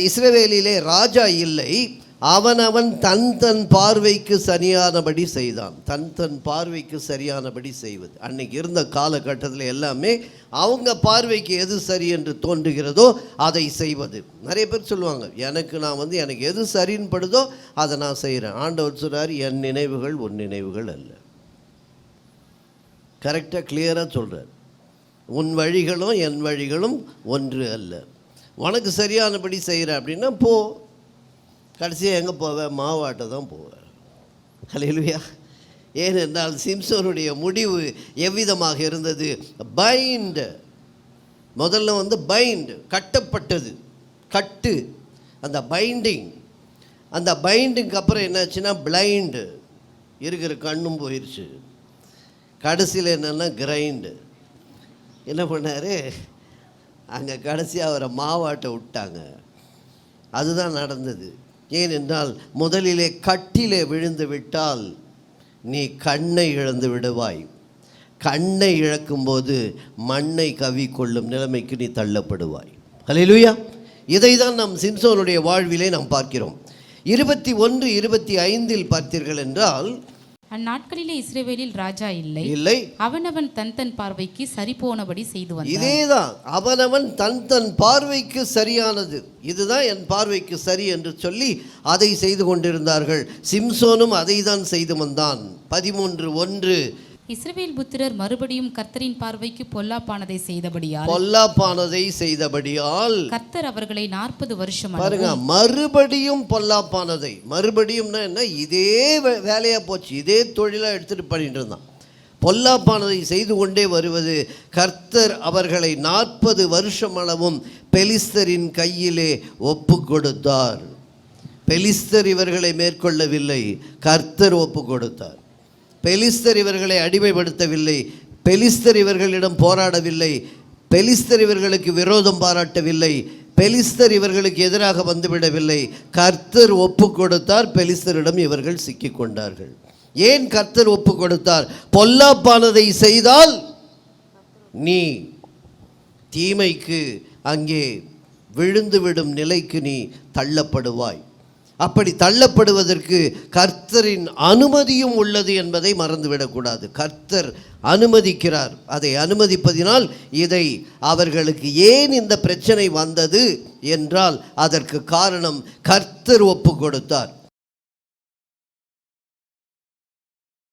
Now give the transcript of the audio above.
இஸ்ரவேலிலே ராஜா இல்லை, அவனவன் தன் தன் பார்வைக்கு சரியானபடி செய்தான். தன் பார்வைக்கு சரியானபடி செய்வது. அன்னைக்கு இருந்த காலகட்டத்தில் எல்லாமே அவங்க பார்வைக்கு எது சரி என்று தோன்றுகிறதோ அதை செய்வது. நிறைய பேர் சொல்லுவாங்க, எனக்கு எது சரின்னு படுதோ அதை நான் செய்கிறேன். ஆண்டவர் சொல்கிறார், என் நினைவுகள் உன் நினைவுகள் அல்ல. கரெக்டாக கிளியராக சொல்கிறார். உன் வழிகளும் என் வழிகளும் ஒன்று அல்ல. உனக்கு சரியானபடி செய்கிற அப்படின்னா போ. கடைசியாக எங்கே போவேன்? மாவாட்ட தான் போவேன். ஹல்லேலூயா. ஏனென்றால் சிம்சோனுடைய முடிவு எவ்விதமாக இருந்தது? பைண்ட். முதல்ல பைண்ட், கட்டப்பட்டது, கட்டு, அந்த பைண்டிங். அந்த பைண்டிங்க்கு அப்புறம் என்னாச்சுன்னா பிளைண்டு, இருக்கிற கண்ணும் போயிடுச்சு. கடைசியில் என்னென்னா கிரைண்டு. என்ன பண்ணார்? அங்கே கடைசியாக அவரை மாவாட்ட விட்டாங்க. அதுதான் நடந்தது. ஏனென்றால் முதலிலே கட்டிலே விழுந்து விட்டால் நீ கண்ணை இழந்து விடுவாய். கண்ணை இழக்கும்போது மண்ணை கவிக்கொள்ளும் நிலைமைக்கு நீ தள்ளப்படுவாய். ஹல்லேலூயா. இதை தான் நாம் சிம்சோனுடைய வாழ்விலே நாம் பார்க்கிறோம். 21:25 பார்த்தீர்கள் என்றால், அந்நாட்களிலே இஸ்ரவேலில் ராஜா இல்லை, அவனவன் தன் பார்வைக்கு சரி போனபடி செய்து வந்தான். இதேதான், அவனவன் தன் பார்வைக்கு சரியானது, இதுதான் என் பார்வைக்கு சரி என்று சொல்லி அதை செய்து கொண்டிருந்தார்கள். சிம்சோனும் அதை தான் செய்து வந்தான். 13:1, இஸ்ரவேல் புத்திரர் மறுபடியும் கர்த்தரின் பார்வைக்கு பொல்லாப்பானதை செய்தபடியால் கர்த்தர் அவர்களை 40 வருஷம் பாருங்க. மறுபடியும் பொல்லாப்பானதை, மறுபடியும்னா என்ன? இதே வேலையா போச்சு, இதே தொழிலா எடுத்துட்டு பண்ணிட்டு இருந்தான். பொல்லாப்பானதை செய்து கொண்டே வருவது. கர்த்தர் அவர்களை 40 வருஷம் அளவும் பெலிஸ்தரின் கையிலே ஒப்பு கொடுத்தார். பெலிஸ்தர் இவர்களை மேற்கொள்ளவில்லை, கர்த்தர் ஒப்பு கொடுத்தார். பெலிஸ்தர் இவர்களை அடிமைப்படுத்தவில்லை, பெலிஸ்தர் இவர்களிடம் போராடவில்லை, பெலிஸ்தர் இவர்களுக்கு விரோதம் பாராட்டவில்லை, பெலிஸ்தர் இவர்களுக்கு எதிராக வந்துவிடவில்லை. கர்த்தர் ஒப்பு கொடுத்தார். பெலிஸ்தரிடம் இவர்கள் சிக்கிக் கொண்டார்கள். ஏன் கர்த்தர் ஒப்பு கொடுத்தார்? பொல்லாப்பானதை செய்தால் நீ தீமைக்கு அங்கே விழுந்துவிடும் நிலைக்கு நீ தள்ளப்படுவாய். அப்படி தள்ளப்படுவதற்கு கர்த்தரின் அனுமதியும் உள்ளது என்பதை மறந்துவிடக்கூடாது. கர்த்தர் அனுமதிக்கிறார். அதை அனுமதிப்பதினால் இதை அவர்களுக்கு ஏன் இந்த பிரச்சனை வந்தது என்றால் அதற்கு காரணம் கர்த்தர் ஒப்பு கொடுத்தார்.